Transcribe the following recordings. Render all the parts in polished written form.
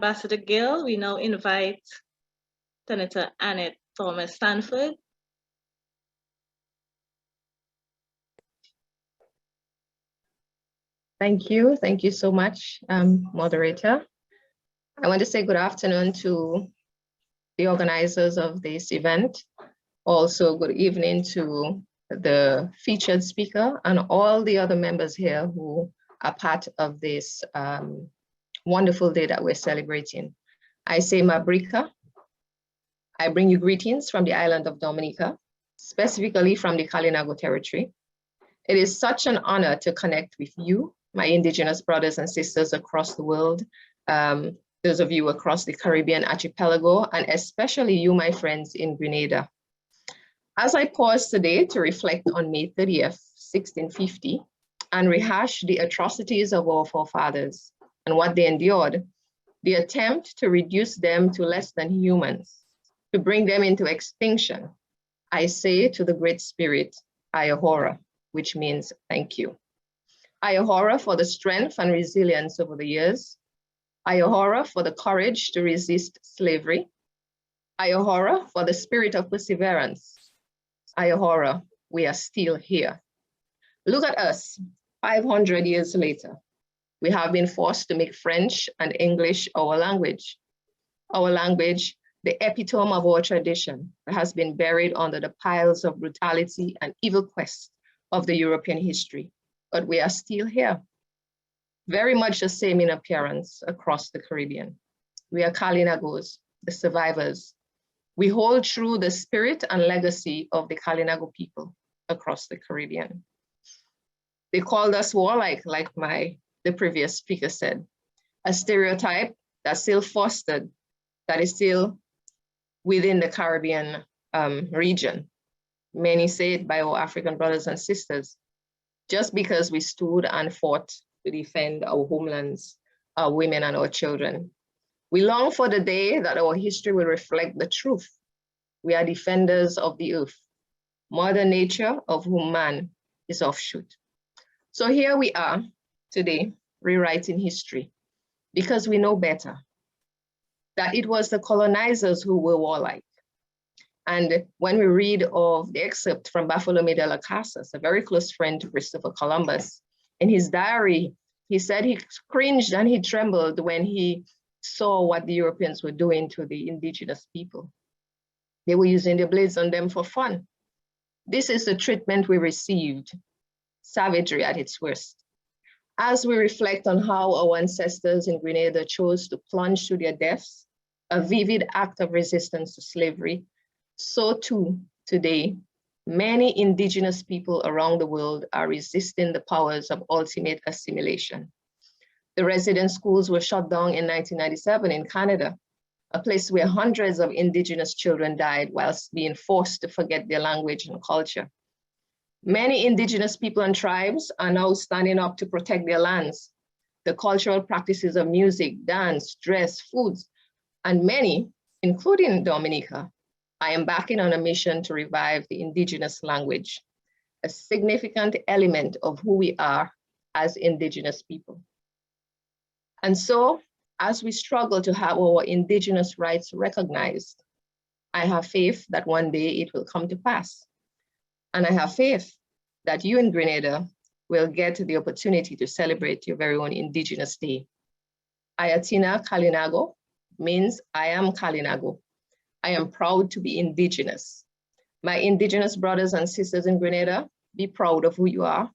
Ambassador Gill, we now invite Senator Anette Thomas-Sanford. Thank you. Thank you so much, moderator. I want to say good afternoon to the organizers of this event. Also, good evening to the featured speaker and all the other members here who are part of this wonderful day that we're celebrating. I say Mabrika. I bring you greetings from the island of Dominica, specifically from the Kalinago territory. It is such an honor to connect with you, my Indigenous brothers and sisters across the world, those of you across the Caribbean archipelago, and especially you, my friends in Grenada. As I pause today to reflect on May 30th, 1650, and rehash the atrocities of our forefathers and what they endured, the attempt to reduce them to less than humans, to bring them into extinction, I say to the Great Spirit, Ayahora, which means thank you. Ayahora for the strength and resilience over the years. Ayahora for the courage to resist slavery. Ayahora for the spirit of perseverance. Ayahora, we are still here. Look at us, 500 years later. We have been forced to make French and English our language. Our language, the epitome of our tradition, that has been buried under the piles of brutality and evil quest of the European history. But we are still here, very much the same in appearance across the Caribbean. We are Kalinagos, the survivors. We hold true the spirit and legacy of the Kalinago people across the Caribbean. They called us warlike, like the previous speaker said, a stereotype that's still fostered, that is still within the Caribbean region. Many say it by our African brothers and sisters, just because we stood and fought to defend our homelands, our women and our children. We long for the day that our history will reflect the truth. We are defenders of the earth, Mother Nature, of whom man is offshoot. So here we are today, rewriting history, because we know better, that it was the colonizers who were warlike. And when we read of the excerpt from Bartolomé de las Casas, a very close friend to Christopher Columbus, in his diary, he said he cringed and he trembled when he saw what the Europeans were doing to the indigenous people. They were using their blades on them for fun. This is the treatment we received, savagery at its worst. As we reflect on how our ancestors in Grenada chose to plunge to their deaths, a vivid act of resistance to slavery, so too today, many indigenous people around the world are resisting the powers of ultimate assimilation. The resident schools were shut down in 1997 in Canada, a place where hundreds of indigenous children died whilst being forced to forget their language and culture. Many indigenous people and tribes are now standing up to protect their lands, the cultural practices of music, dance, dress, foods, and many, including Dominica, are embarking on a mission to revive the indigenous language, a significant element of who we are as indigenous people. And so, as we struggle to have our indigenous rights recognized, I have faith that one day it will come to pass. And I have faith that you in Grenada will get the opportunity to celebrate your very own Indigenous Day. Ayatina Kalinago means I am Kalinago. I am proud to be Indigenous. My Indigenous brothers and sisters in Grenada, be proud of who you are.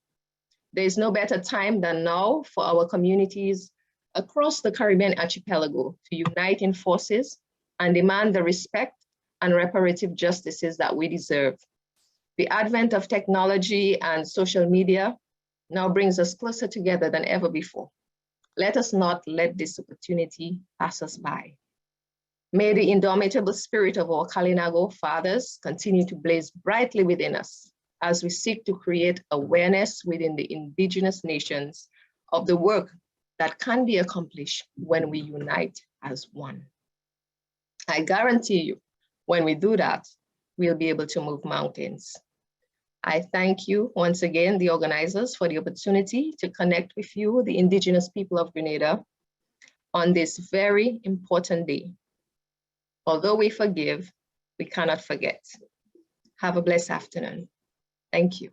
There is no better time than now for our communities across the Caribbean archipelago to unite in forces and demand the respect and reparative justices that we deserve. The advent of technology and social media now brings us closer together than ever before. Let us not let this opportunity pass us by. May the indomitable spirit of our Kalinago fathers continue to blaze brightly within us as we seek to create awareness within the indigenous nations of the work that can be accomplished when we unite as one. I guarantee you, when we do that, we'll be able to move mountains. I thank you once again, the organizers, for the opportunity to connect with you, the indigenous people of Grenada. on this very important day. Although we forgive, we cannot forget. Have a blessed afternoon. Thank you.